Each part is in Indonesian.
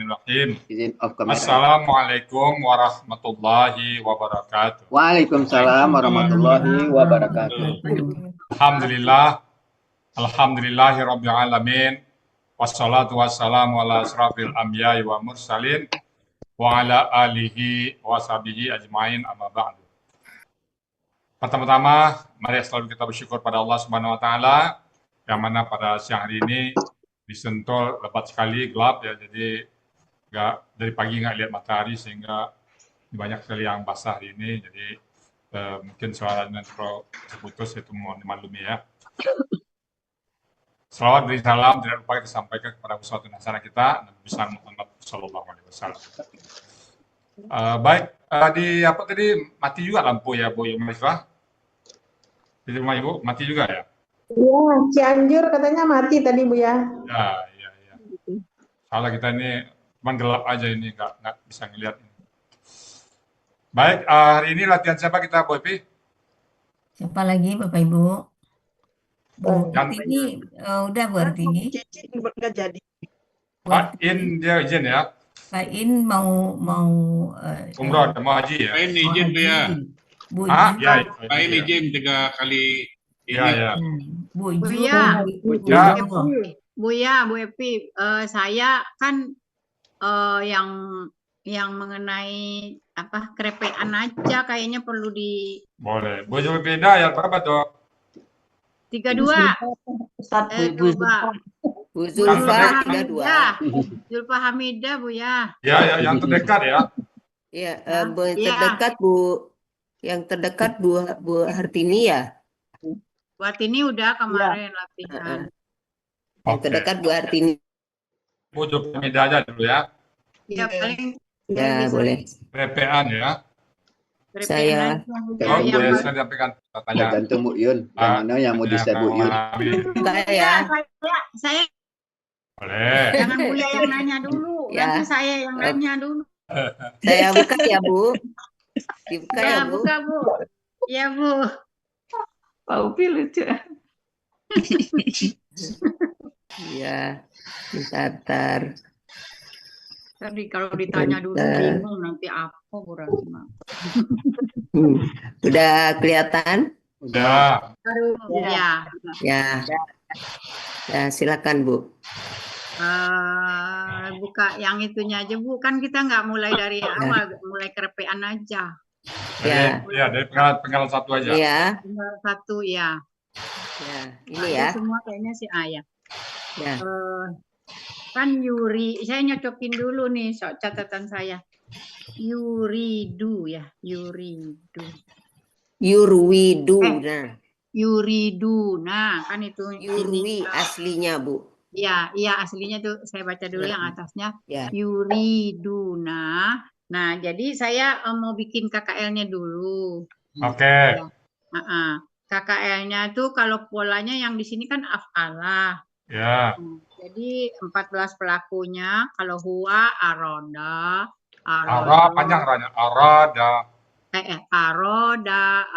Bismillahirrahmanirrahim. Izin off kamera. Assalamualaikum warahmatullahi wabarakatuh. Waalaikumsalam warahmatullahi wabarakatuh. Alhamdulillah. Alhamdulillahirabbil alamin. Wassalatu wassalamu ala asrafil anbiya'i wa mursalin wa ala alihi wa sahbihi ajmain amma ba'du. Pertama-tama, mari selalu kita bersyukur pada Allah Subhanahu wa taala yang mana pada siang hari ini di Sentul lebat sekali, gelap ya, jadi dari pagi nggak lihat matahari sehingga banyak sekali yang basah hari ini, jadi mungkin suaranya terputus, itu mohon dimaklumi ya. Salawat dan salam tidak lupa kita sampaikan kepada uswatun hasanah kita Nabi besar Muhammad Shallallahu Alaihi Wasallam. Baik, di apa tadi mati juga lampu ya Bu Yumifah? Di rumah Ibu mati juga ya? Iya, Cianjur katanya mati tadi Bu ya. Ya. Salah kita ini cuma gelap aja ini, nggak bisa ngelihat. Baik, hari ini latihan siapa kita Bu Epi? Siapa lagi Bapak Ibu? Bu Artini, udah Bu Artini. Nggak jadi. Pak In dia izin ya? Pak In mau umroh, mau haji ya? Pak In izin Bu ya. Bu Ya, Pak In izin 3 kali ini. Ya. Bu Ya. Ya. Bu Epi, saya kan yang mengenai apa kerepean aja kayaknya perlu di. Boleh. Bu beda ya berapa tuh? 32. Bu Zulfa 32. Zulfa Hamidah Bu ya. Ya, yang terdekat ya. Ya, terdekat Bu. Yang terdekat Bu Hartini ya. Bu Hartini udah kemarin latihan. Yang terdekat Bu Hartini. Bu beda aja dulu ya. Ya paling. Ya boleh. PPan ya. Saya. Boleh saya sampaikan katanya. Gantung Bu Yun. Yang mana yang mau di-share Bu Yun? Ya. Saya. Boleh. Jangan Bu yang nanya dulu. Ya. Nanti saya yang nanya dulu. Saya buka ya Bu. Dibuka ya Bu. Buka Bu. Ya Bu. Pak Upi lucu. Iya. Bentar. Tadi kalau ditanya dulu bingung nanti apa Bu Rahma. Udah kelihatan? Udah. Ya. Ya, silakan Bu. Buka yang itunya aja Bu, kan kita nggak mulai dari awal, mulai kerepean aja. Ya. Dari penggalan satu aja. Iya. Penggalan satu ya. Ya, ini ya. Semua kayaknya sih ya. Ya. Kan Yuri, saya nyocokin dulu nih catatan saya. Yuridu ya, Yuridu. Yurwiduna. Yuriduna, kan itu. Yurwi aslinya Bu. Iya aslinya tuh saya baca dulu yang atasnya. Ya. Yuriduna. Nah, jadi saya mau bikin KKL-nya dulu. Oke. KKL-nya tuh kalau polanya yang di sini kan af'alah. Ya. Jadi 14 pelakunya kalau huwa aroda. Ara panjang ranya. Arada. Aroda,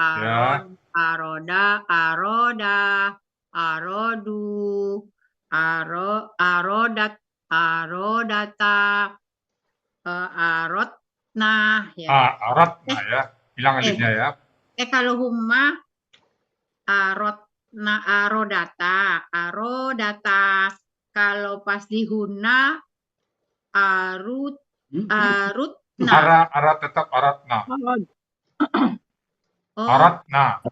arodu, arodata, arotna ya. Arotna ya. Hilang alifnya ya. Kalau humma arodata. Kalau pas di huna arutna. Ara tetap aratna. Aratna.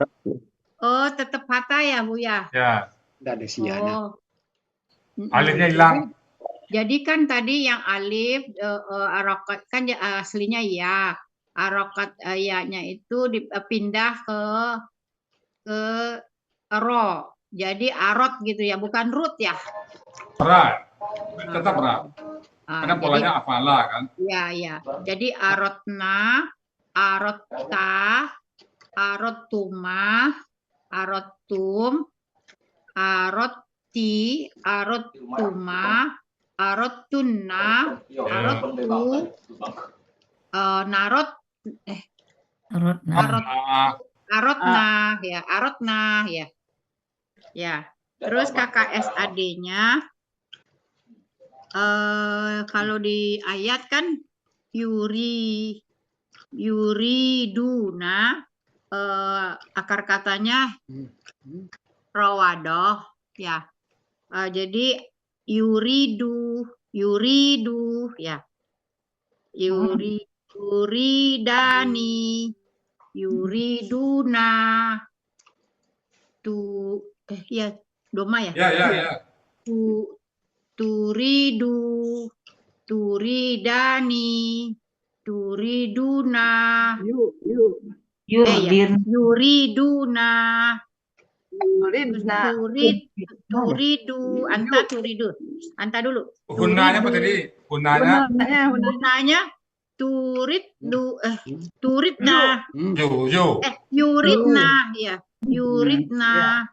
Oh, tetap patah ya Bu ya? Ya. Enggak ada sianya. Alifnya hilang. Jadi kan tadi yang alif arokat kan aslinya ya. Arokat ya-nya itu dipindah ke ro. Jadi arot gitu ya, bukan root ya. Ra. Tetap ra. Karena polanya afalah kan. Iya. Jadi arotna, arotta, arotuma, arotum, arotti, arotuma, arotunna, arotu, arotna ya. Ya. Terus KKSAD-nya kalau di ayat kan yuriduna, akar katanya rawadoh ya. Jadi yuridu ya. Yuridani, yuriduna, ya doma ya. Ya. Turidu, turidani, turiduna, yuriduna, turidu, anta dulu. Gunanya apa tadi? Gunanya Gunanya turidna, yuridna ya, yuridna,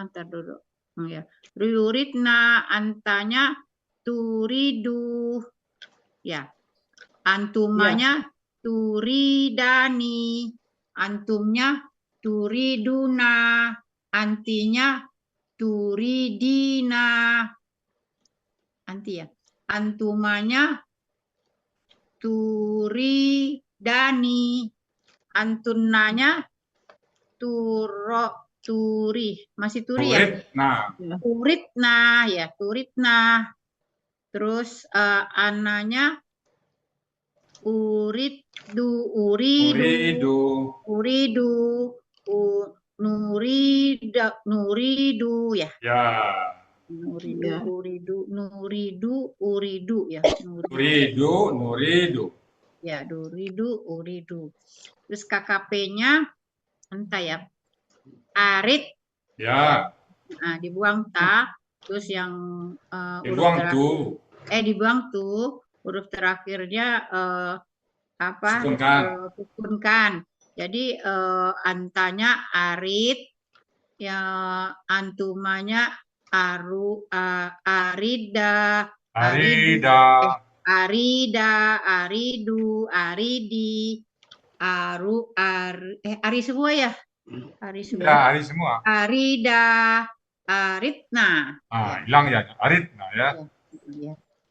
ntar dulu. Ya. Yuridna, antanya turidu ya. Antumanya turidani, antumnya turiduna, antinya turidina, anti ya. Antumanya turidani, antunanya masih turi ya. Turitna. Terus ananya uridu, nuridu ya. Uridu ya. Nuridu. Ya, uridu. Terus KKP-nya entah ya. Arit. Ya. Nah, dibuang ta. Terus yang dibuang tuh. Dibuang tuh. Huruf terakhirnya sukunkan. Jadi antanya arit, ya antumanya arida, aridu, aridi, ari semua ya. Ari semua. Arida, aritna. Hilang ya, aritna ya.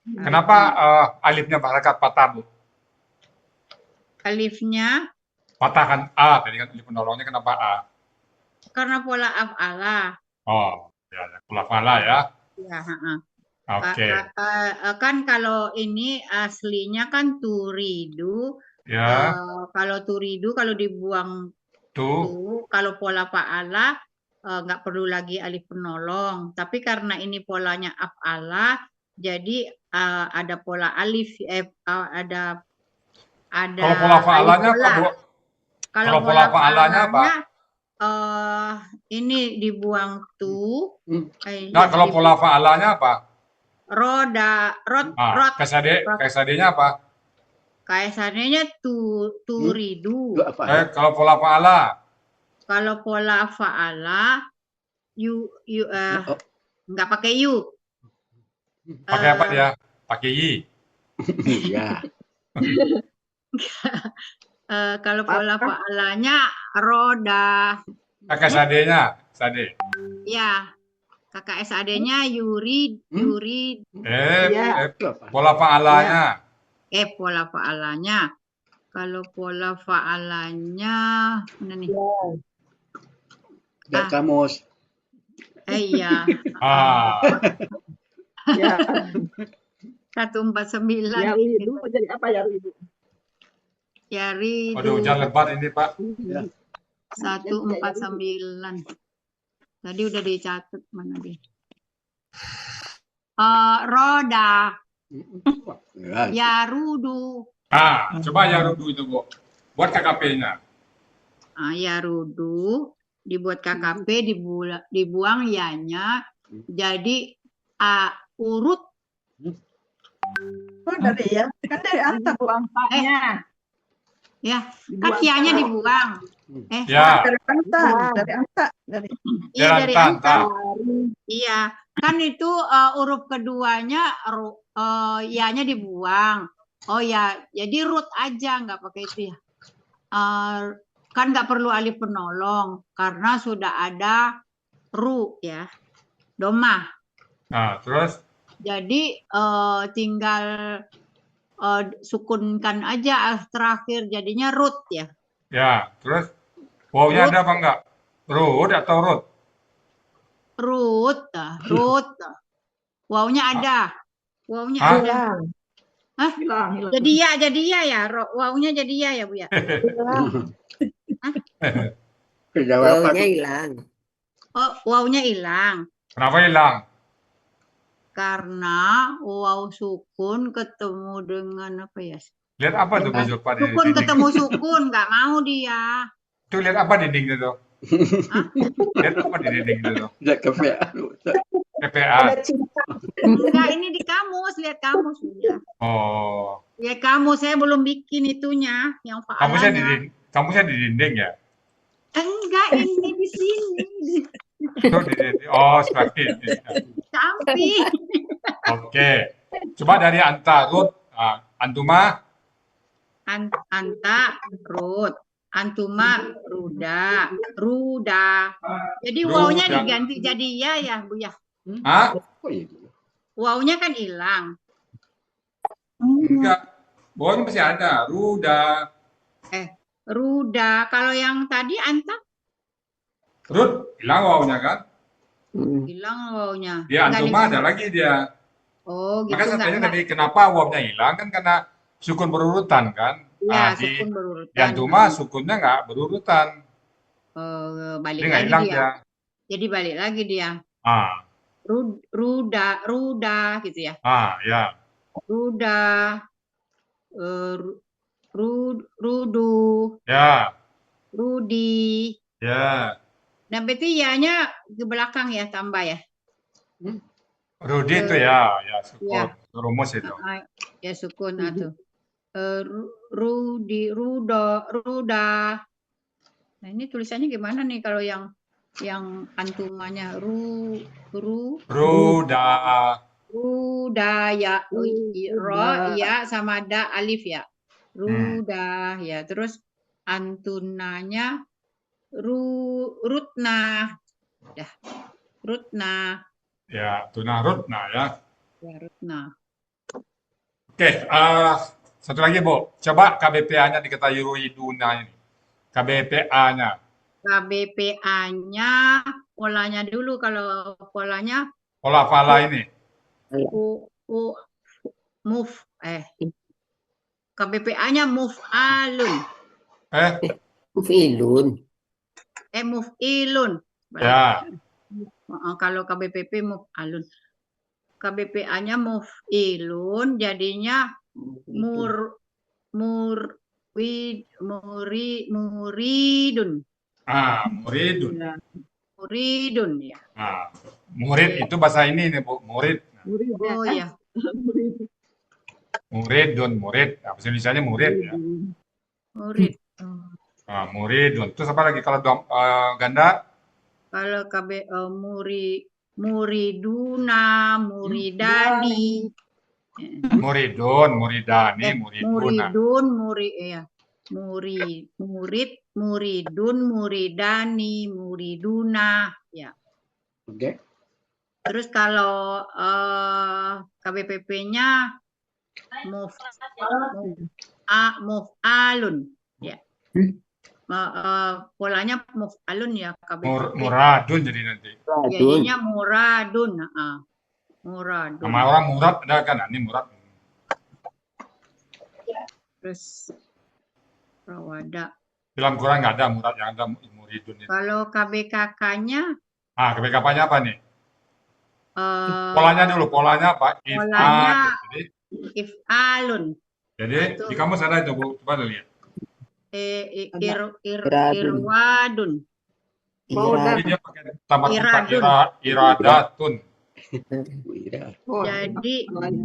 Kenapa alifnya berharakat patah, Bu? Alifnya patah kan A, tadi kan alif penolongnya kenapa A? Karena pola af'ala. Oh, ya, pola af'ala ya. Ya, Oke. Kan kalau ini aslinya kan turidu. Ya. Kalau turidu kalau dibuang tuh, kalau pola fa'ala nggak perlu lagi alif penolong. Tapi karena ini polanya af'ala, jadi ada pola alif, ada kalau pola fa'alanya apa, Bu? Kalau pola fa'alanya apa? Ini dibuang tuh. Nah, kalau pola fa'alanya apa? Rod. KSAD-nya apa? KSAD-nya turidu. Kalau pola fa'ala? Kalau pola fa'ala nggak pakai yu. Pakai apa dia? Pakai yi. Iya. Kalau pola fa'alanya roda. Kakak SAD-nya, SAD. Ya, kakak SAD-nya yuri. Pola fa'alanya. Pola fa'alanya. Kalau pola fa'alanya mana nih? Gak kamus. Iya. 149. Yaridu jadi apa Yaridu? Yaridu. Aduh, hujan lebat ini, Pak. 149. Tadi udah dicatat mana dia? Roda. Yarudu. Coba Yarudu itu, Bu. Buat KKP-nya. Yarudu dibuat KKP, dibuang ya-nya, jadi urut. Dari ya, kan dari anta buang paknya. Ya, kan ya-nya dibuang. Dari anta. Iya, dari anta. Iya, kan itu huruf keduanya ya-nya dibuang. Oh ya, jadi root aja, nggak pakai itu ya. Kan nggak perlu alif penolong karena sudah ada ru ya, domah. Nah, terus Jadi tinggal sukunkan aja terakhir jadinya rut ya. Ya, terus wawnya Rut. ada apa enggak? Rut atau rut? Rut. Wawnya ada. Wawnya Hah? ada. Hilang. Hah? Hilang. Jadi ya ya. Wawnya jadi ya Bu ya. Hilang. Jawab apa? Wawunya hilang. Oh, wawnya hilang. Kenapa hilang? Karena waw sukun ketemu dengan apa ya? Lihat apa tuh Bu Zulfa di Sukun dinding? ketemu sukun, nggak mau dia. Tuh lihat apa dindingnya tuh? Lihat apa di dinding itu tuh? Tidak KPA. PPA. Ada cinta. Enggak, ini di kamus, lihat kamus sudah. Oh, Lihat kamus, saya belum bikin itunya, yang faalanya. kamusnya di dinding ya? Enggak, ini di sini. Tuh di dinding. Oh, seperti ini. Samping. Oke. Coba dari Anta, Ruth, Antuma, Anta, Rut. Antuma, Ruda. Jadi Ruda. wawnya diganti jadi ya Bu ya. Hah? Oh, iya. Wawnya kan hilang. Enggak. Bawahnya masih ada. Ruda. Ruda. Kalau yang tadi Anta Ruth, hilang wawnya kan? hilang wawnya. Dia Nggak Antuma di- ada lagi dia. Oh, gitu. Maka saya tanya Nggak. tadi, kenapa wawnya hilang? Kan karena sukun berurutan kan? Ya, Di sukun berurutan. Antuma sukunnya nggak berurutan. Balik Jadi nggak lagi hilang dia. dia. Jadi balik lagi dia. Ah, Ruda gitu ya. ya. Ruda, Rudu, Ya, Rudi. ya. Nah, berarti ya-nya ke belakang ya, tambah ya. Rudi itu ya sukun. Ya. Rumus itu. Ya sukun atau Rudi, Ruda. Nah, ini tulisannya gimana nih kalau yang antumanya Ruda. Ruda ya, ro ya sama da alif ya. Ruda ya. Terus antunanya Rutna. Dah. Rutna. Ya, Tuna Rutna ya. Ya, Rutna. Oke, satu lagi Bu. Coba KBPA-nya diketahui Duna ini. KBPA-nya. KBPA-nya polanya dulu, kalau polanya Pola pala ini. move KBPA-nya move alun. Filun. Move ilun. Ya. Kalau KBPP move alun. KBPA-nya move ilun, jadinya muridun. Muridun. Muridun ya. Murid itu bahasa ini nih Bu, murid. Oh ya. Muridun, murid. Bahasa Indonesia-nya murid ya. Murid. Muridun. Terus apa lagi kalau ganda? Kalau muriduna, muridani. Muridun, muridani, muriduna. Murid, muridun, muridani, muriduna, ya. Oke. Terus kalau KBPP-nya move alun, ya. Polanya move alun ya KBPP. Muradun jadi nanti. Jadinya muradun, muradun. Nama orang Murad ada kan? Ini Murad. Terus Rawada. Dalam Quran nggak ada Murad, yang ada muridun itu. Kalau KBKK-nya KBKP-nya apa nih? Polanya dulu, polanya apa? polanya Jadi, if'alun. jadi di kamus ada itu Bu, coba lihat. Irwadun. Jadi dia pakai tambah Iradun. iradatun. Jadi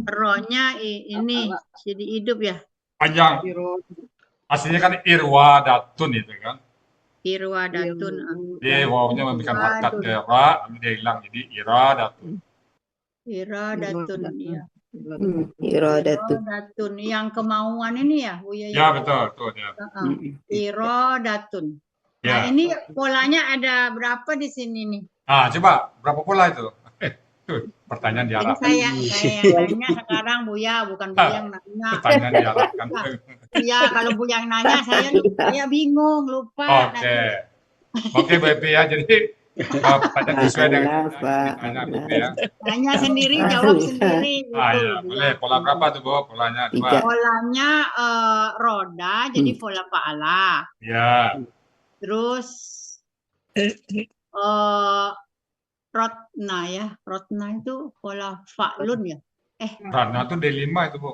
rohnya ini jadi hidup ya. Panjang. Aslinya kan irwadatun itu kan. Irwadatun. Dia wawunya memberikan harkat ke ra, lalu dia hilang jadi iradatun. Iradatun ya. Iradatun. Yang kemauan ini ya, Bu Yaya? Ya betul, tuh ya. Iradatun. Nah, Ya. ini polanya ada berapa di sini nih? Coba berapa pola itu? Tuh, Pertanyaan Jadi diarahkan. saya yang nanya sekarang Buya, bukan Buya yang nanya. Pertanyaan diarahkan. Iya, kalau Buya yang nanya saya bingung, lupa. Oke. Oke, Bu Epi ya. Jadi pertanyaan sesuai dengan ditanya Bu Epi ya. Nanya sendiri, jawab sendiri. Ah gitu, ya, Bu boleh. Ya. Pola berapa tuh, Bu? Polanya Tiga. dua. Polanya roda, jadi pola pa'ala. Ya. Terus rotna ya, rotna itu pola fa'lun ya. Ratna tuh D5 itu, Bu.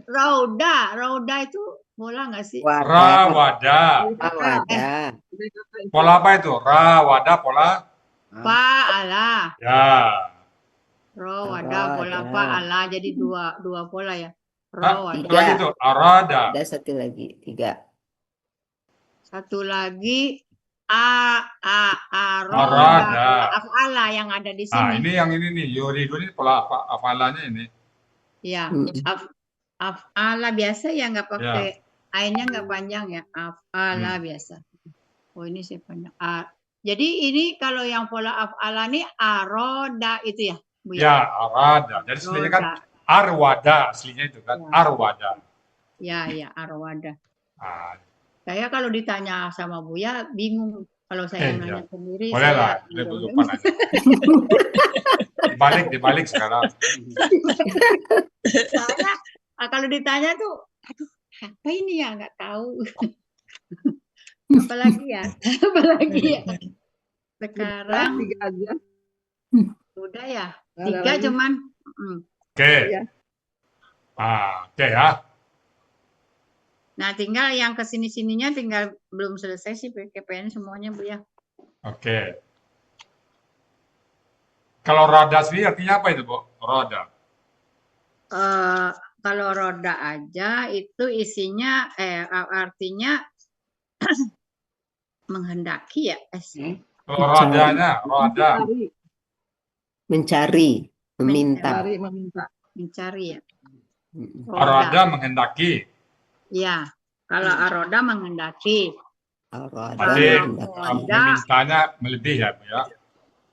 Rauda itu pola nggak sih? Rawada. Wadah. Pola apa itu? Rawada pola. Fa'ala. Ya. Rawada pola Rawada. fa'ala, jadi dua pola ya. Hah? Rawada. Satu lagi tuh. Arada. Ada satu lagi. Tiga. Satu lagi Arada. roda af'ala yang ada di Nah, sini. ini yang ini nih. Yuridu ini pola afalanya ini. Ya, Hmm. af'ala biasa ya nggak pakai ainnya nggak panjang ya. Af'ala biasa. Oh ini sih panjang. Jadi ini kalau yang pola af'ala nih aroda itu ya, Bu Ya, arada. Jadi aslinya kan Roda. arwada. Aslinya itu kan arwada. Ya, arwada. Nah, Saya kalau ditanya sama Buya bingung. Kalau saya iya. nanya sendiri, boleh lah. saya Boleh lupa nanya. Dibalik sekarang. soalnya kalau ditanya tuh, aduh, apa ini ya nggak tahu. Apalagi ya, Sekarang udah ya, 3 cuman. Oke. Iya. Oke ya. Nah, tinggal yang kesini-sininya tinggal belum selesai sih PKPN semuanya, Bu ya. Oke. Kalau roda sendiri artinya apa itu, Bu? Roda. Kalau roda aja itu isinya artinya menghendaki ya. Kalau rodanya, roda. Mencari. Meminta. Mencari ya. Roda menghendaki. Ya, kalau aroda menghendaki. Roda Berarti menghendaki. memintanya melebih ya, Bu ya.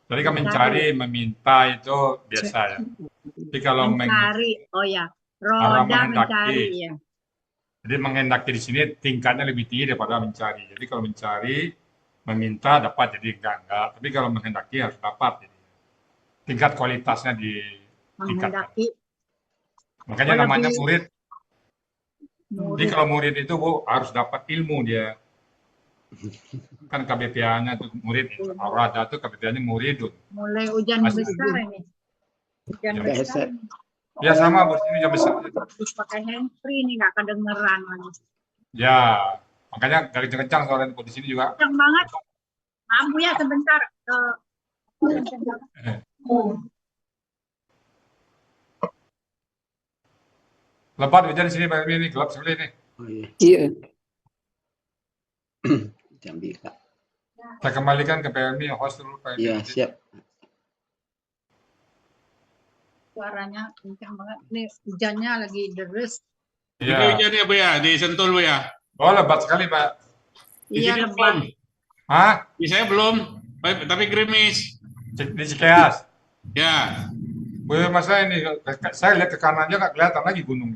Tadi kan mencari, meminta itu biasa ya. Tapi kalau Mencari, oh ya, Arah roda menghendaki. mencari ya. jadi menghendaki di sini tingkatnya lebih tinggi daripada mencari. Jadi kalau mencari, meminta dapat jadi enggak. Tapi kalau menghendaki harus dapat. Jadi tingkat kualitasnya ditingkatkan. Menghendaki. Makanya Oh, namanya lebih- murid. Jadi kalau murid itu, Bu, harus dapat ilmu dia. Kan KBPA-nya itu murid. Arada itu KBPA-nya muridun. Mulai hujan Masih- besar ini. Hujan Ya. besar. Ya sama, Bu, sini jam besar. Terus pakai handsfree nih nggak kedengeran lagi. Ya, makanya dari kencang suaranya Bu di sini juga. Kencang banget. Maaf Bu ya, sebentar. Lebat hujan di sini, Pak ini gelap sekali nih. Oh iya. Iya. Jambi, Kak. Saya kembalikan ke PMI host dulu, Pak. Iya, siap. Suaranya kencang banget. Nih hujannya lagi deres. Ini Iya. hujan ya Bu ya, di Sentul Bu ya. Oh, lebat sekali, Pak. Di Iya sini lebat. belum. Hah? Di saya belum, tapi gerimis. Di Cikeas. Ya, Bu, masa ini, saya lihat ke kanan aja nggak kelihatan lagi gunung.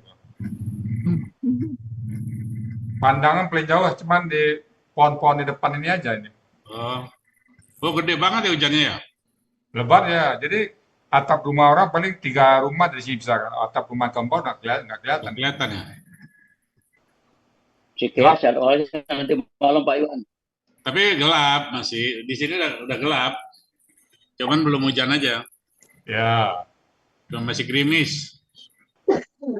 Pandangan paling jauh cuman di pohon-pohon di depan ini aja ini. oh gede banget ya hujannya ya. Lebat ya. Jadi atap rumah orang paling 3 rumah dari sini bisa. Atap rumah kompor nggak kelihatan. Nggak kelihatan ya. Cikeas jadwalnya nanti malam Pak Iwan. Tapi gelap masih. Di sini udah gelap. Cuman belum hujan aja. Ya. Cuma masih gerimis.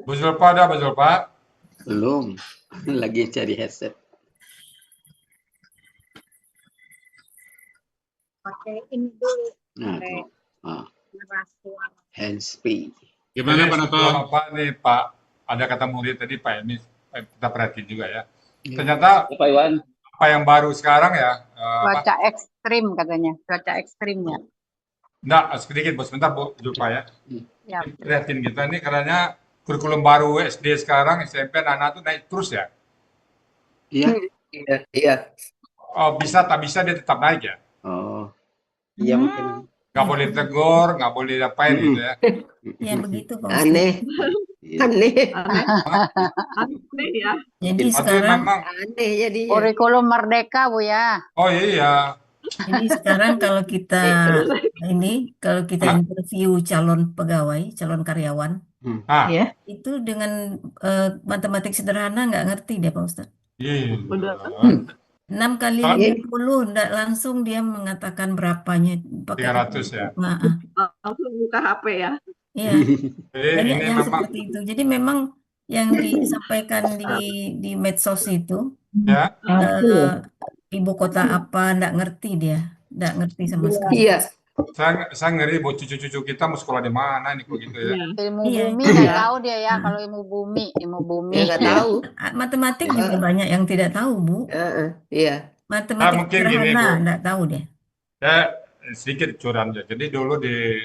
Bu Zulfa ada, Bu Zulfa? Belum. Lagi cari headset. Pakai ini dulu. Nah, Pakai tuh. Ah, ngeras suara. hands free. Gimana Pak Nato? Pak nih Pak, ada kata murid tadi Pak ini kita perhatiin juga ya. Ternyata Ya, Pak Iwan. apa yang baru sekarang ya, Cuaca ekstrim katanya. Cuaca ekstrimnya. enggak, sedikit Bu, sebentar Bu Zulfa ya. Ya. Prihatin kita ini karena kurikulum baru SD sekarang, SMP, anak-anak tuh naik terus ya. Iya. Iya. Oh, bisa tak bisa dia tetap naik ya. Oh, Iya mungkin. Nggak boleh tegur, nggak boleh apain gitu ya. Ya begitu Pak Ustadz. Aneh, Iya. aneh, Aneh ya. Jadi Tapi sekarang memang, aneh jadinya. Kurikulum merdeka Bu ya. oh iya, Jadi sekarang kalau kita interview calon pegawai, calon karyawan, ah, itu dengan matematik sederhana nggak ngerti dia Pak Ustadz. iya. 6 kali Kalau- 50, nggak langsung dia mengatakan berapanya. Pakai 300 ya. Nah, Langsung buka HP ya. iya, Jadi banyak ini yang memang, seperti itu. Jadi memang yang disampaikan di medsos itu, ya, ibu kota apa, nggak ngerti dia. Nggak ngerti sama sekali. Iya, saya ngeri buat cucu-cucu kita mau sekolah di mana nih kok gitu ya. Ilmu Iya, bumi iya. nggak tahu dia ya. Kalau ilmu bumi, ya nggak tahu. Matematik juga banyak yang tidak tahu, Bu. Iya, Matematik mungkin gini, sederhana, Bu. nggak tahu dia. Ya, sedikit curan aja. Jadi dulu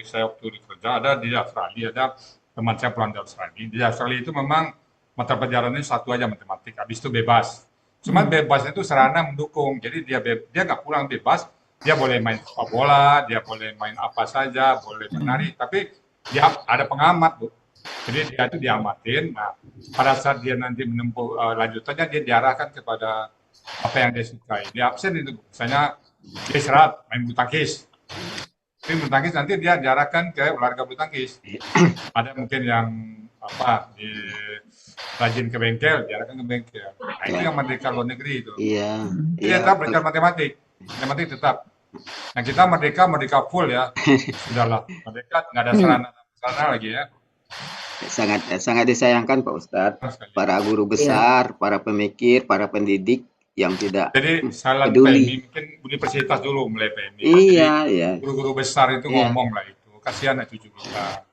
saya waktu kerja ada di Australia, ada teman saya pulang dari Australia. Di Australia itu memang mata pelajarannya satu aja matematik, habis itu bebas. Cuma bebasnya itu sarana mendukung. Jadi dia nggak pulang bebas, dia boleh main sepak bola, dia boleh main apa saja, boleh menari, tapi dia ada pengamat, Bu. Jadi dia itu diamatin. Nah, pada saat dia nanti menempuh lanjutannya, dia diarahkan kepada apa yang dia sukai. Dia absen itu, misalnya dia istirahat main bulu tangkis. Tapi bulu tangkis nanti dia diarahkan ke olahraga bulu tangkis. Ada mungkin yang rajin ke bengkel, diarahkan ke bengkel. Nah, itu yang merdeka luar negeri itu. Iya. Dia tetap belajar matematik tetap. Nah, kita merdeka full ya. Sudahlah, merdeka nggak ada sarana lagi ya. Sangat disayangkan Pak Ustadz. Para guru besar, para pemikir, para pendidik yang tidak Jadi salah peduli. PMI, mungkin universitas dulu mulai PMI. Iya, Jadi, iya. guru-guru besar itu Iya. ngomong lah itu. Kasihan ya cucu kita.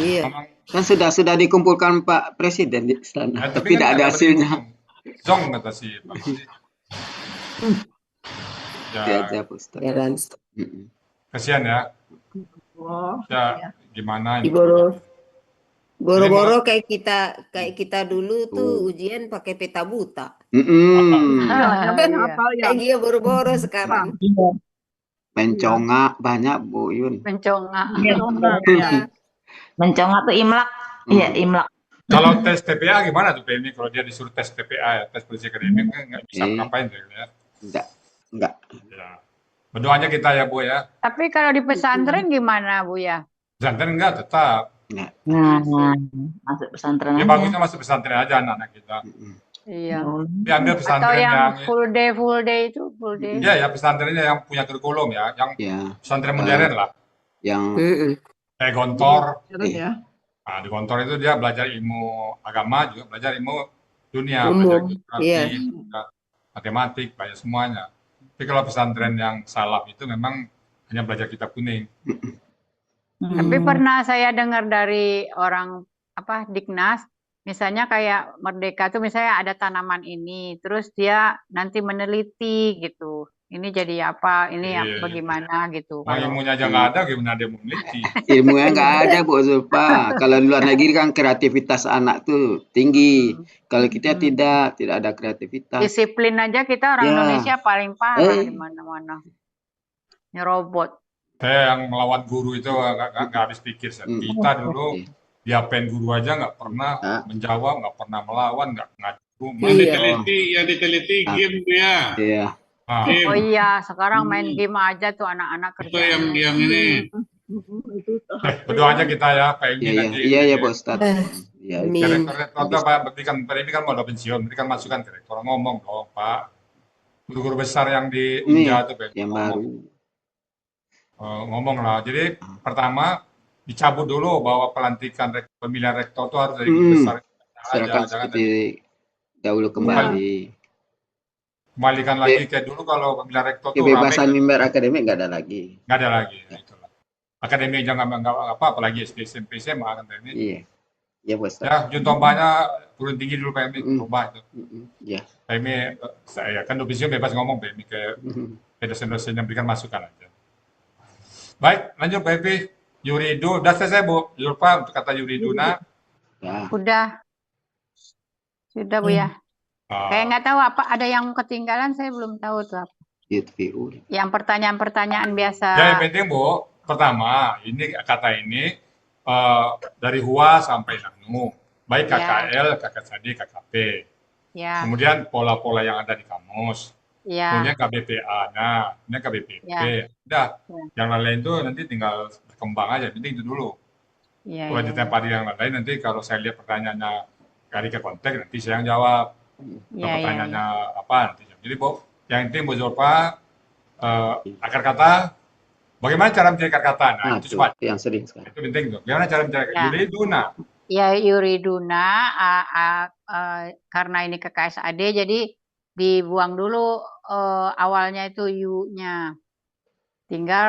iya. Memang, Kan sudah dikumpulkan Pak Presiden di sana, ya, tapi tidak kan ada nggak hasilnya. Zong kata si Pak. Ya, Dia Pak Ustadz. Heran. kasihan ya. Oh, Ya, gimana ini? Boro-boro kayak kita dulu tuh ujian pakai peta buta. Kayak dia boro-boro sekarang. Mencongak banyak Bu Yun. mencongak. Mencongak tuh imlak. Iya, imlak. Kalau tes TPA gimana tuh PMI? Kalau dia disuruh tes TPA ya, tes polisi akademik kan nggak bisa ngapain tuh ya. Enggak. Ya. Berdoa aja kita ya Bu ya. Tapi kalau di pesantren gimana Bu ya? Pesantren enggak tetap. Nah, masuk pesantren Ya aja. bagusnya masuk pesantren aja anak-anak kita. Iya. Diambil Atau pesantren yang full day itu full day. Iya ya pesantrennya yang punya kurikulum ya, yang Ya, pesantren modern lah. yang Kayak Gontor. Ya. Nah, di Gontor itu dia belajar ilmu agama juga belajar ilmu dunia, Umum, belajar geografi, iya. juga matematik, belajar semuanya. Tapi kalau pesantren yang salaf itu memang hanya belajar kitab kuning. Tapi pernah saya dengar dari orang Diknas, misalnya kayak Merdeka tuh misalnya ada tanaman ini, terus dia nanti meneliti gitu. Ini jadi apa? Ini Iya. bagaimana gitu. Nah, Kalau ilmunya aja nggak ada, gimana dia mau meneliti? ilmunya nggak ada Bu Zulfa. Kalau di luar negeri kan kreativitas anak tuh tinggi. Kalau kita tidak ada kreativitas. disiplin aja kita orang Ya. Indonesia paling parah di mana-mana. Nyerobot. Saya yang melawan guru itu nggak habis pikir. Kita dulu diapain guru aja nggak pernah menjawab, nggak pernah melawan, nggak ngadu. Yang diteliti game ya. Iya. Nah, Oh iya, sekarang main game aja tuh anak-anak Itu kerja. yang ini. berdoa aja kita ya, PMI Iya, nanti. iya, iya Pak Ustadz. Iya, Amin. Rektor itu Pak, berikan PMI kan mau ada pensiun, berikan masukan ke rektor, ngomong dong Pak. Guru-guru besar yang di Unja itu PMI yang ngomong. baru. Ngomong lah. Jadi pertama dicabut dulu bahwa pelantikan pemilihan rektor itu harus dari guru besar. Serahkan seperti dahulu kembali. Kembalikan lagi kayak dulu kalau pemilihan rektor itu Kebebasan mimbar akademik nggak ada lagi. nggak ada lagi. Ya, itulah. Akademi jangan nggak apa, apalagi SD, SMP, SMA kan ini. Iya. Iya Pak Ustadz. Ya, ujung tombaknya turun tinggi dulu PMI, rubah itu. Iya. PMI, saya kan Nobisio bebas ngomong PMI ke dosen-dosen yang berikan masukan aja. Baik, lanjut Pak Evi. Yuridu, udah selesai Bu. Lupa untuk kata yuriduna. Ya. Sudah Bu ya. Kayak nggak tahu apa ada yang ketinggalan, saya belum tahu tuh apa. Yutfi'u. Yang pertanyaan-pertanyaan biasa. Ya, yang penting Bu, pertama ini kata ini dari Hua sampai Nanu, baik Ya. KKL, KKSAD, KKP. Ya, Kemudian pola-pola yang ada di kamus. ya, Kemudian KBPA, nah ini KBPP. Ya. Udah, Ya. yang lain-lain itu nanti tinggal berkembang aja, penting itu dulu. ya, Kalau ya, ditanya pada yang lain, nanti kalau saya lihat pertanyaannya dari ke konteks, nanti saya yang jawab. Kalau ya, ya, pertanyaannya apa, nanti jawab. Jadi Bu, yang penting Bu Zulfa, akar kata, bagaimana cara mencari akar kata? Nah, Nah, itu tuh, coba. yang sering sekarang. Itu penting tuh. Bagaimana cara mencari Ya. yuriduna? Ya, yuriduna, karena ini ke KSAD, jadi dibuang dulu awalnya itu yu-nya. Tinggal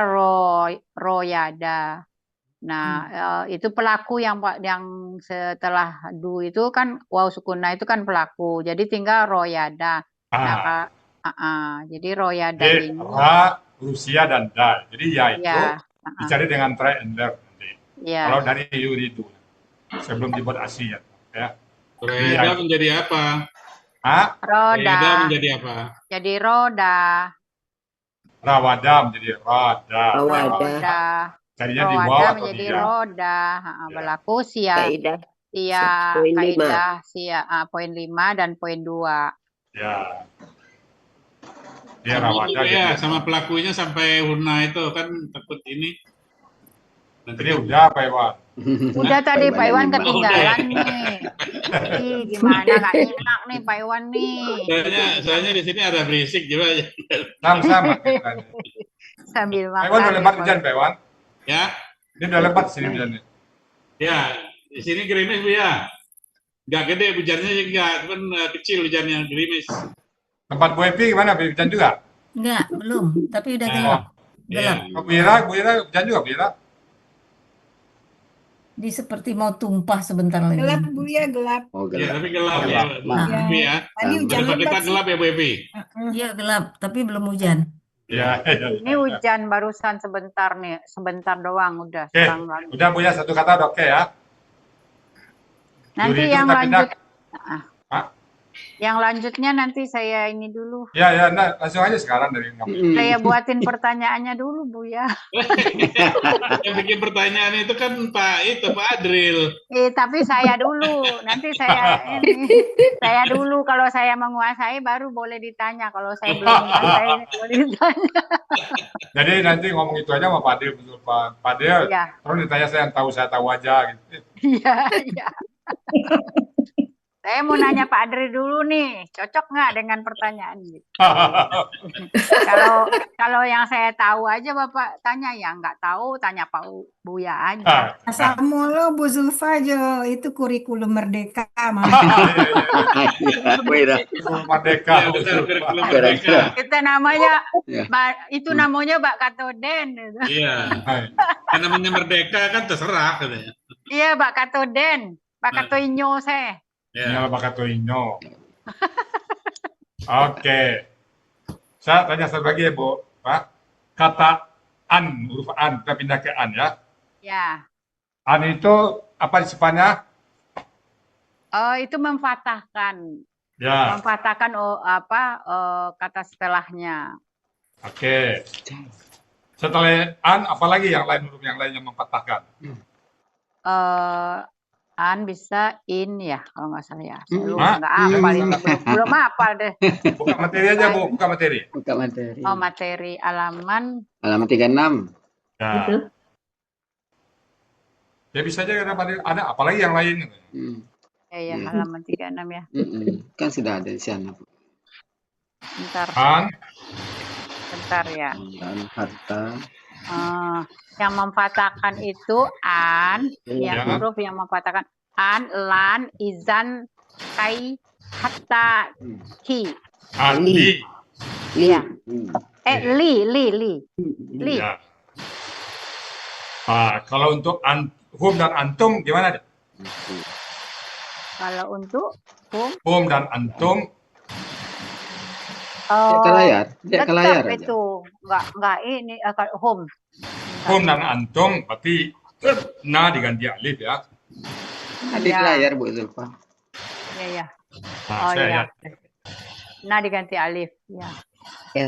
royada. Nah, itu pelaku yang setelah du itu kan waw sukunah itu kan pelaku. Jadi tinggal royada. Nah, jadi royada Jadi ini Ra, Rusia, dan Da. Jadi ya itu ya, dicari dengan try and learn nanti. ya. Kalau dari yuridu, sebelum dibuat Asia. Ya. Royada menjadi apa? Roda. Royada menjadi apa? Jadi roda. Rawada menjadi rada. Roda. Carinya di Roda bawah atau di menjadi ya. roda. Berlaku Kaidah. poin Poin 5. kaidah poin 5 dan poin 2. Ya. Dia Sama rawada juga ya, jadi. sama pelakunya sampai huna itu kan takut ini. Nanti Jadi udah Pak Iwan. Udah tadi Pak Iwan Udah. ketinggalan nih. Ih, gimana nggak enak nih Pak Iwan nih. soalnya di sini ada berisik juga. Sama. Sambil Pak makan. Iwan udah lebat nih, hujan Pak Iwan. Ya, Ini udah lebat sini hujannya. ya, di sini gerimis Bu ya. Nggak gede hujannya juga, cuman kecil hujannya gerimis. Tempat Bu Epi gimana? Hujan juga? Enggak, belum. Tapi udah gelap. Gelap. Iya. Bu Ira hujan juga Bu Ira? Di seperti mau tumpah sebentar lagi. Gelap Bu ya, gelap. Oh, Iya, gelap. tapi gelap Oh, ya, gelap. Bu Epi ya. Tadi hujan Tempat kita lebat sih. gelap ya Bu Epi. Iya gelap, tapi belum hujan. Ya. Ini hujan barusan sebentar nih, sebentar doang udah. Oke, Sekarang lagi. udah Bu ya, satu kata udah oke ya. Nanti Yuridu yang tapi lanjut, Hah? yang lanjutnya nanti saya ini dulu. Ya, nah, langsung aja sekarang dari kamu. Saya buatin pertanyaannya dulu Bu ya. Yang bikin pertanyaan itu kan Pak Adril. Tapi saya dulu, nanti saya dulu kalau saya menguasai baru boleh ditanya. Kalau saya belum menguasai boleh ditanya. Jadi nanti ngomong itu aja sama Pak Adil, betul Pak Adil. Iya. Terus ditanya saya tahu aja gitu. Iya. Saya mau nanya Pak Adri dulu nih, cocok nggak dengan pertanyaan gitu? Kalau yang saya tahu aja Bapak tanya, ya nggak tahu tanya Pak Buya aja. Asal mulu Bu Zulfa jo, itu kurikulum merdeka. Iya, Bu Ira. Merdeka. Ya, betul, kurikulum merdeka. Kita namanya, Ya. itu namanya Mbak Katoden. Iya. Yang namanya merdeka kan terserah katanya. Iya Mbak Katoden, Mbak Katoinyo saya. Ya. Nyala bakat Toino. Oke. Saya tanya satu lagi ya Bu, Pak. Kata an, huruf an, kita pindah ke an ya. Ya. An itu apa sifatnya? Itu memfatahkan. Ya. Memfatahkan kata setelahnya. Oke. Setelah an, apalagi yang lain huruf yang lain yang memfatahkan? An bisa in ya kalau nggak salah ya. Saya Hah? nggak hafal itu, belum hafal deh. Buka materi aja Bu, buka materi. Buka materi. Oh materi halaman. Halaman 36. Ya. Itu. Ya bisa aja ada apalagi yang lain. Ya halaman 36 ya. Kan sudah ada di sana. Bentar. An. Bentar ya. Dan harta. Yang memfatahkan itu an, Ya. huruf yang memfatahkan an, lan, izan, kai, hatta, ki. Andi. Iya. Li. Ya. Kalau untuk hum dan antum gimana deh? Kalau untuk Hum dan antum Dia ke layar. Dia ke layar tetap aja. itu nggak ini home. hum dan antum berarti na diganti alif ya. Ada di layar Bu Zulfa. Iya. Nah, saya Iya. ya. Nah diganti alif. Ya. Ya.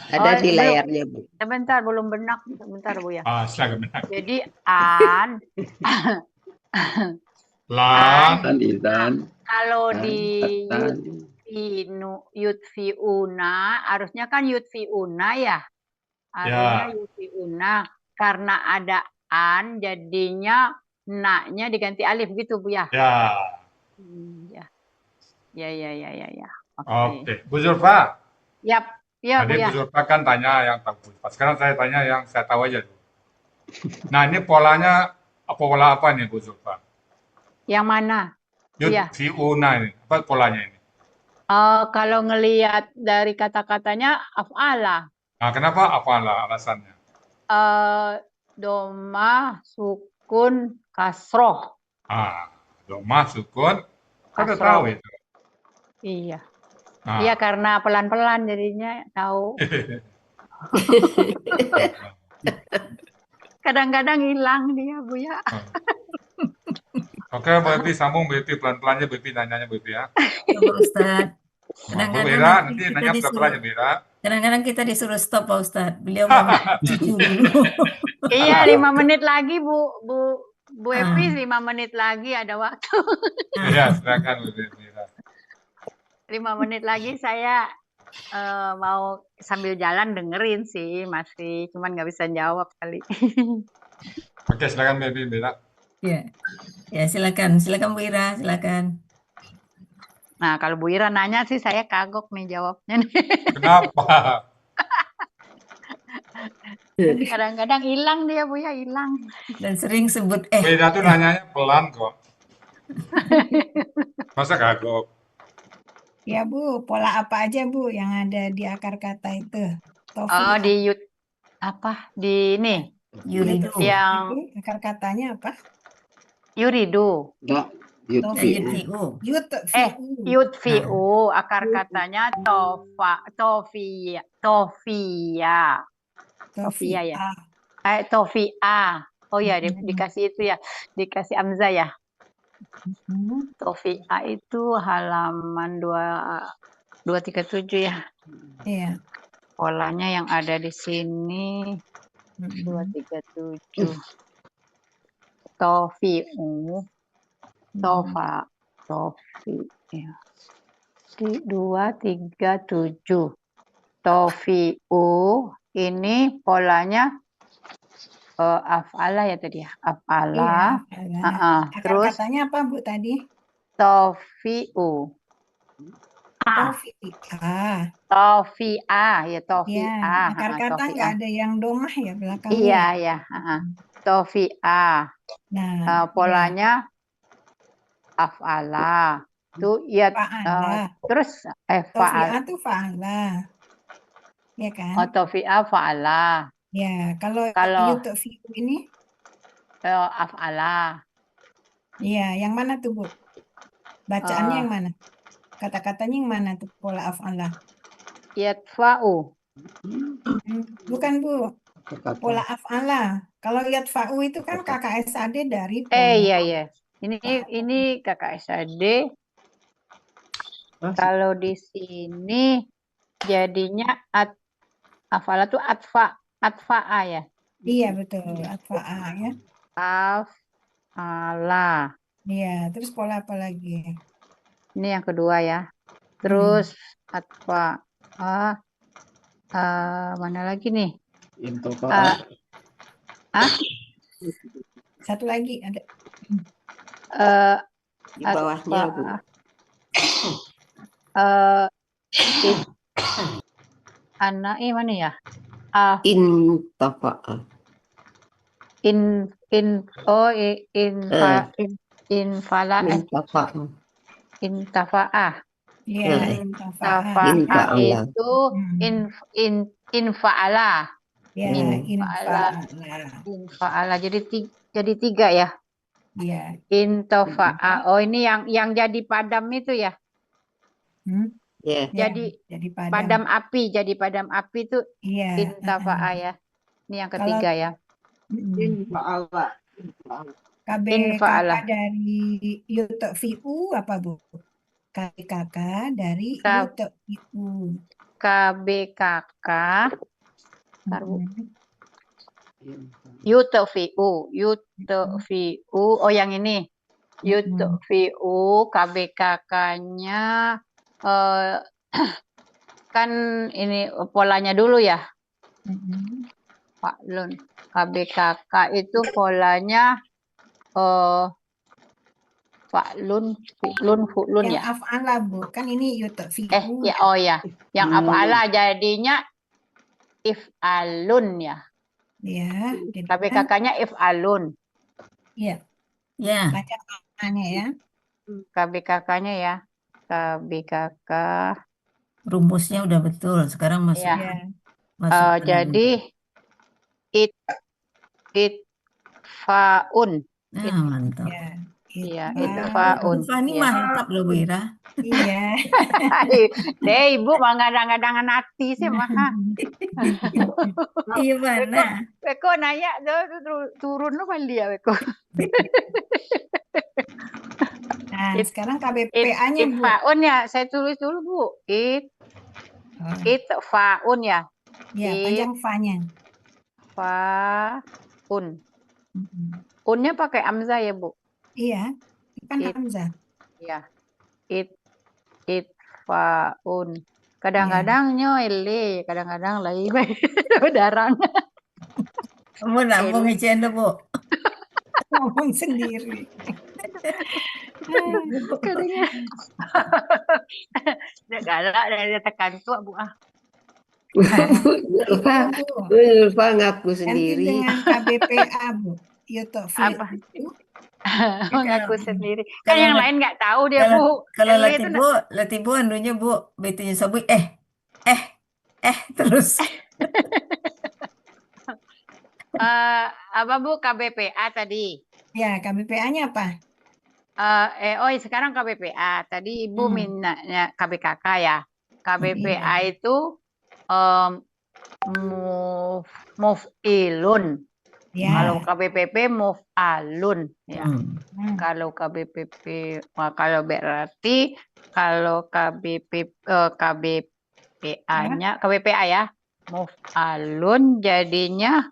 Ada di belum. layarnya, Bu. Sebentar, belum benak. Sebentar, Bu ya. Silakan benar. Jadi an, Lan, Dan Intan. kalau Dan di Atan. yudfiuna, harusnya kan yudfiuna ya. Harusnya ya, yudfiuna. Karena ada an, jadinya na-nya diganti alif gitu, Bu ya. ya. Ya. Ya. Oke. Oke, Bu Zulfa. Yap. Ya, Bu Tadi ya. Bu Zulfa kan tanya yang tahu Bu Zulfa. Sekarang saya tanya yang saya tahu aja. Nah, ini polanya pola apa nih Bu Zulfa? Yang mana? Iya. Yudfi'una ini. Apa polanya ini? Kalau ngelihat dari kata-katanya af'ala. Nah, kenapa apalah alasannya? Doma, sukun, kasroh. Domah, sukun. Kan udah Kasroh. tahu itu. Iya. Nah, Iya, karena pelan-pelan jadinya tahu. Kadang-kadang hilang dia, Bu ya. Oke, Bu Epi, sambung Bu Epi. Pelan-pelannya Bu Epi nanyanya Bu Epi ya. Ya, Pak Ustadz. Nah, Bu Kadang-kadang Wira, nanti nanti kita nanya pelan-pelan ya, disuruh, Bu Wira. kadang-kadang kita disuruh stop, Pak Ustadz. Beliau mau cucu dulu. Iya, 5 menit lagi, Bu Ah. Epi, 5 menit lagi ada waktu. Iya, silakan Bu Wira. 5 menit lagi saya mau sambil jalan dengerin sih, masih. Cuman nggak bisa jawab kali. Oke, silakan Bu Epi, Wira. Ya, ya silakan Bu Ira, silakan. Nah, kalau Bu Ira nanya sih saya kagok nih jawabnya. Kenapa? Kadang-kadang hilang dia, Bu ya, hilang. Dan sering sebut Bu Wira tuh nanyanya pelan kok. Masa kagok? Ya Bu, pola apa aja Bu yang ada di akar kata itu? Oh, di di ini Yuridu. yang Itu akar katanya apa? Enggak. yuridu. Yudfi'u. Yutfi'u. Yudfi'u, akar katanya tofia ya. Tofia. Oh ya, dikasih itu ya, dikasih amzah ya. Tofia itu halaman 237 ya. Iya. Polanya yang ada di sini 237. Tofi'u, tofi ya. 237. Tofi'u ini polanya af'ala ya tadi ya. Af'ala. Iya, akar Terus katanya apa Bu tadi? tofi'u. Tofi'a ya, tofi'a. Ya, akar kata tofi'a. nggak ada yang domah ya belakangnya. Iya, ya. Tofi'a. Nah, polanya af'ala. Itu ya, terus Tofi'a itu fa'ala. Ya kan? tofi'a fa'ala. Ya, kalau yutfi'u ini af'ala. iya, yang mana tuh Bu? Bacaannya yang mana? Kata-katanya yang mana tuh pola af'ala? Yadfa'u. Bukan Bu, pola af'ala. Kalau yadfa'u itu kan KKSAD dari Iya. Ini KKSAD. Kalau di sini jadinya af'ala tuh atfa'a ya. Iya betul, atfa'a ya. Af'ala. Iya, terus pola apa lagi? Ini yang kedua ya. Terus atfa'a. Mana lagi nih? Satu lagi ada. Di bawahnya Bu. Mana ya? Intafa'a. Intafa'ah. Iya, Intafa'ah itu infa'ala. Ya, infa'ala. Jadi 3 ya. Iya. Intafa'ah. Oh, ini yang jadi padam itu ya. Jadi padam api. Jadi padam api itu intafa'ah ya. Ini yang ketiga ya. Infa'ala. KB dari yutfi'u apa Bu? KK dari yutfi'u. KBKK. Bentar, Bu. Yutfi'u. Oh yang ini. Yutfi'u KBKK-nya kan ini polanya dulu ya. Fa'lun. KBKK itu polanya fa'lun, fi'lun, fu'lun Yang ya. af'ala, Bu. Kan ini yutfi'u. Ya, oh ya. Yang af'ala jadinya if'alun ya. Ya, jadi KBKK-nya if'alun. iya, Ya, baca A-nya ya. KBKK-nya ya. KBKK. rumusnya udah betul. Sekarang masuk Ya. Ya. masuk Jadi itfaun. Nah, mantap. Ya. Iya, Itfa. itfaun. Bufa ini Ya. mantap loh, Bu Ira. Iya. Deh, Ibu menggadang-gadangan hati sih mah. Gimana? Beko nanya turun lu kali dia Beko. Nah, sekarang KBPA-nya, Bu. Itfaun ya, saya tulis dulu Bu. Itfaun ya. Ya, panjang fa-nya. Faun. Unnya pakai amzah ya Bu. Iya, kan hamzah. Ya. Itfaun. Kadang-kadang nyoele, kadang-kadang lagi darang. Kamu nabung ngecendo, Bu. Ngomong sendiri. Kadangnya. Dia galak dia tekan tua Bu ah. Lupa ngaku Ganti sendiri. dengan KBPA, Bu. Apa? Mengaku sendiri. Kan kalau yang lain nggak tahu dia Bu. Kalau Ele itu latih Bu anunya Bu, betinya sabui terus. apa Bu KBPA tadi? Ya, KBPA-nya apa? Sekarang KBPA. Tadi Ibu mintanya KBKK ya. KBPA itu muf'ilun. Ya. Kalau KBPP muf'alun ya. Kalau KBPP kalau berarti kalau KBPA-nya KBPA ya muf'alun jadinya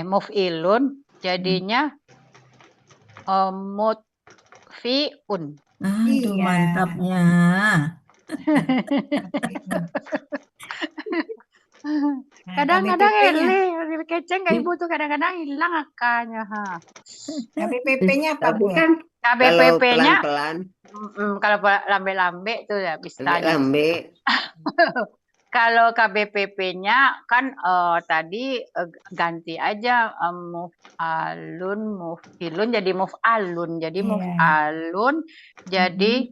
muf'ilun jadinya mutfi'un. Aduh, mantapnya. Kadang-kadang ele keceng kayak Ibu tuh kadang-kadang hilang akanya. KBPP-nya apa, Bu? KBPP-nya pelan-pelan. Kalau lambe-lambe tuh ya bisa. Lambe. Kalau KBPP-nya kan tadi ganti aja muf'alun, muf'ilun jadi muf'alun. Jadi muf'alun jadi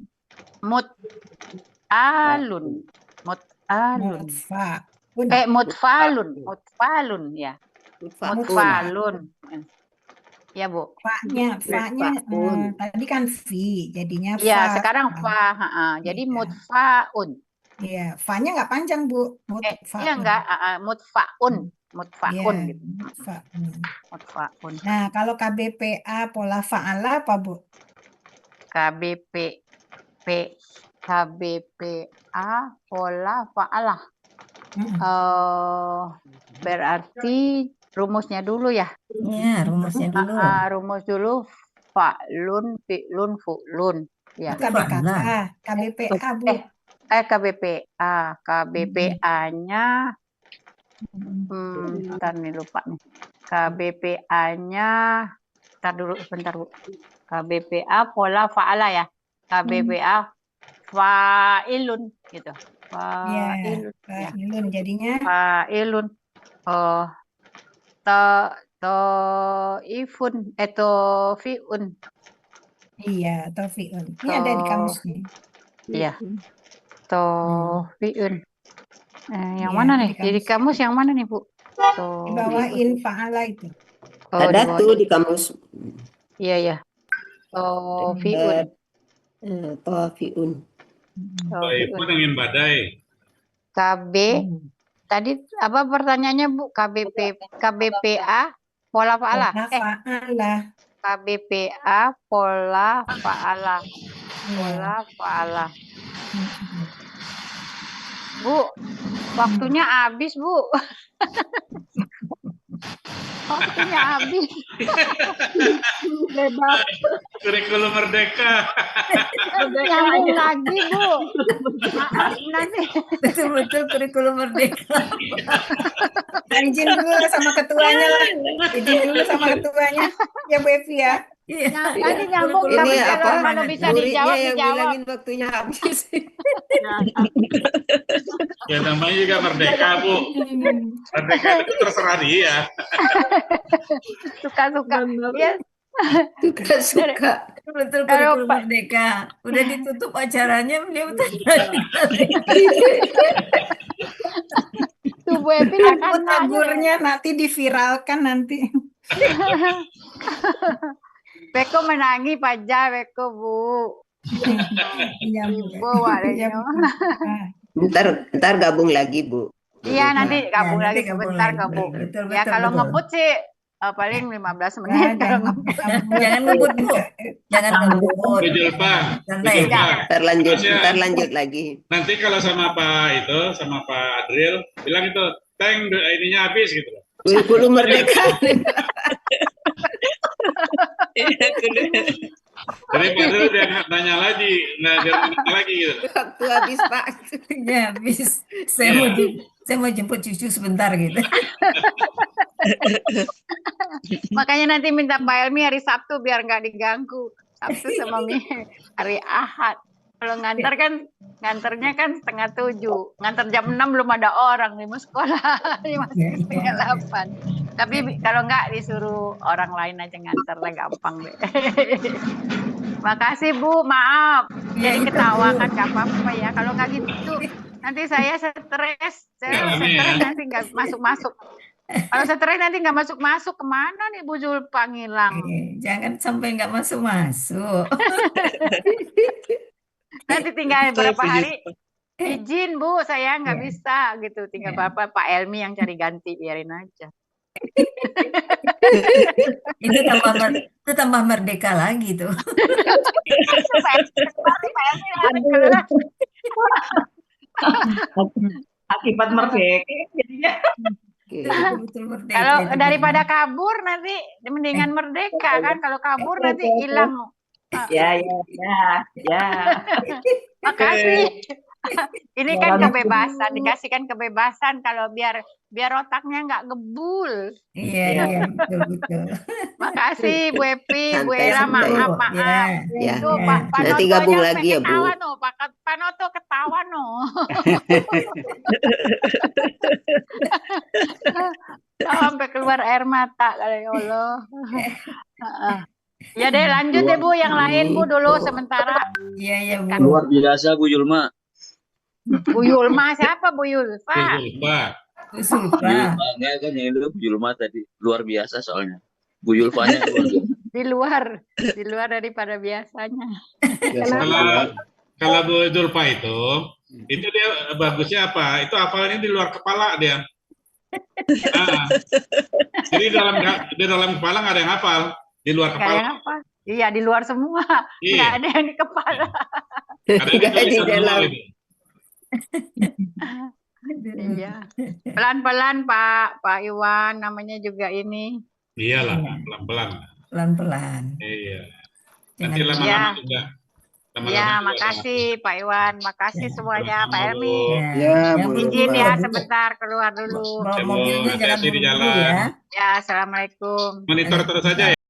mut'alun. Mut'alun. Mutfalun ya. Mutfalun. Ya, Bu. Fa-nya tadi kan fi, jadinya fa. Iya, sekarang fa, jadi mutfaun. Iya, fa-nya nggak panjang, Bu. Iya enggak, mutfaun. Mutfaun gitu. Mutfaun. Nah, kalau KBPA pola fa'ala apa, Bu? KBPA pola fa'ala. Berarti rumusnya dulu ya. Iya, rumusnya dulu. Rumus dulu fa'lun, fi'lun, fu'lun. Ya. KBPA, Bu. KBPA. KBPA-nya bentar nih lupa nih. KBPA-nya bentar Bu. KBPA pola fa'ala ya. KBPA fa'ilun gitu. Fa'ilun jadinya fa'ilun. Ta'ifun fi'un. Iya, tofi'un. Ini ada di kamusnya. Iya. Tofi'un. Yang mana nih? Di kamus yang mana nih, Bu? Di bawain fa'ala itu. Ada tuh di kamus. Iya, ya. Tofi'un. Tofi'un. Tofi'un angin badai. Tadi apa pertanyaannya, Bu? KBPA pola fa'ala. KBPA pola fa'ala. Pola fa'ala. Bu, waktunya habis, Bu. Waktunya habis. Bebas. Kurikulum Merdeka. Nyambung lagi, Bu. Maaf, nanti. Betul-betul kurikulum merdeka. Izin dulu sama ketuanya lah. Izin dulu sama ketuanya. Ya Bu Evi ya. Iya. Nanti nyambung, Ini tapi apa? kalau bisa Muridnya dijawab, yang dijawab. bilangin waktunya habis. Ya namanya juga merdeka, Bu. Merdeka itu terserah dia. Suka-suka. Ya, Suka-suka. Betul Kalau kurikulum merdeka. Udah ditutup acaranya, beliau tuh Bu Evi akan Takut negurnya nanti diviralkan nanti. Beko menangi pajak, Beko, Bu. Iya Bu. Ibu, Iya, Bu. Ntar gabung lagi, Bu. Iya, nanti gabung Ya, lagi nanti gabung sebentar, lagi. gabung. Betul, Ya, betul, kalau betul. ngebut sih paling 15 Ya, menit kalau jangan ngebut. Jangan ngebut, Bu. Jangan ngebut. Bu Julpa, Bu Santai. Julpa. Ntar lanjut lagi. Nanti kalau sama Pak Adril, bilang itu, tank ininya habis gitu. Kurikulum Merdeka. Jadi Pak Adril dia nanya lagi, gitu. Waktu habis, Pak. Ya, habis. Saya mau jemput cucu sebentar gitu. Makanya nanti minta Pak Elmi hari Sabtu biar nggak diganggu. Sabtu sama hari Ahad. Kalau nganternya kan 6:30. Nganter jam 6 belum ada orang nih mau sekolah. Masih setengah 8. Tapi kalau nggak disuruh orang lain aja nganter lah, gampang deh. Makasih Bu, maaf. Ya, Jadi itu, ketawa Bu. kan nggak apa-apa ya. Kalau nggak gitu nanti saya stres. Saya stres nanti nggak masuk-masuk. Kalau stres nanti nggak masuk-masuk, kemana nih Bu Julpa ngilang? Jangan sampai nggak masuk-masuk. Nanti tinggal berapa hari, izin Bu, saya nggak bisa gitu. Tinggal Pak Elmi yang cari ganti, biarin aja. Itu tambah merdeka lagi tuh. Akibat merdeka jadinya. Kalau daripada kabur nanti mendingan merdeka kan, kalau kabur nanti hilang. Ya. Makasih. Ini kan kebebasan, dikasihkan kebebasan kalau biar otaknya nggak ngebul. Iya, betul. Makasih Bu Evi, Bu Santai, Era, santai. maaf. Ya. Tuh Pak Nanti Noto gabung aja lagi ya, Bu. ketawa no, Pak Noto ketawa no. Sampai keluar air mata, ya Allah. Ya deh, lanjut deh Bu, yang lain Bu dulu sementara. Iya, Bu. Luar biasa Bu Julma. Bu Yulma siapa Bu Yulfa? Bu Sulfa. Enggak kan yang itu Bu Julma tadi luar biasa soalnya. Bu Yulfanya luar biasa. Di luar daripada biasanya. Kalau Bu Julpa itu dia bagusnya apa? Itu hafalnya di luar kepala dia. Nah, jadi di dalam kepala nggak ada yang hafal, di luar kepala. Kayak apa? Iya, di luar semua. Iya. Nggak ada yang di kepala. Ada yang Nggak di dalam. Iya. Pelan-pelan Pak Iwan, namanya juga ini. Iyalah, pelan-pelan. Pelan-pelan. Iya. Jangan- Nanti lama-lama juga. Ya, makasih Pak Iwan, makasih semuanya Pak Elmi. Ya, Bu Bu Izin Julpa. ya sebentar keluar dulu. Bawa mobilnya jangan Hati-hati di buru-buru jalan. ya. Ya, assalamualaikum. Monitor terus saja ya.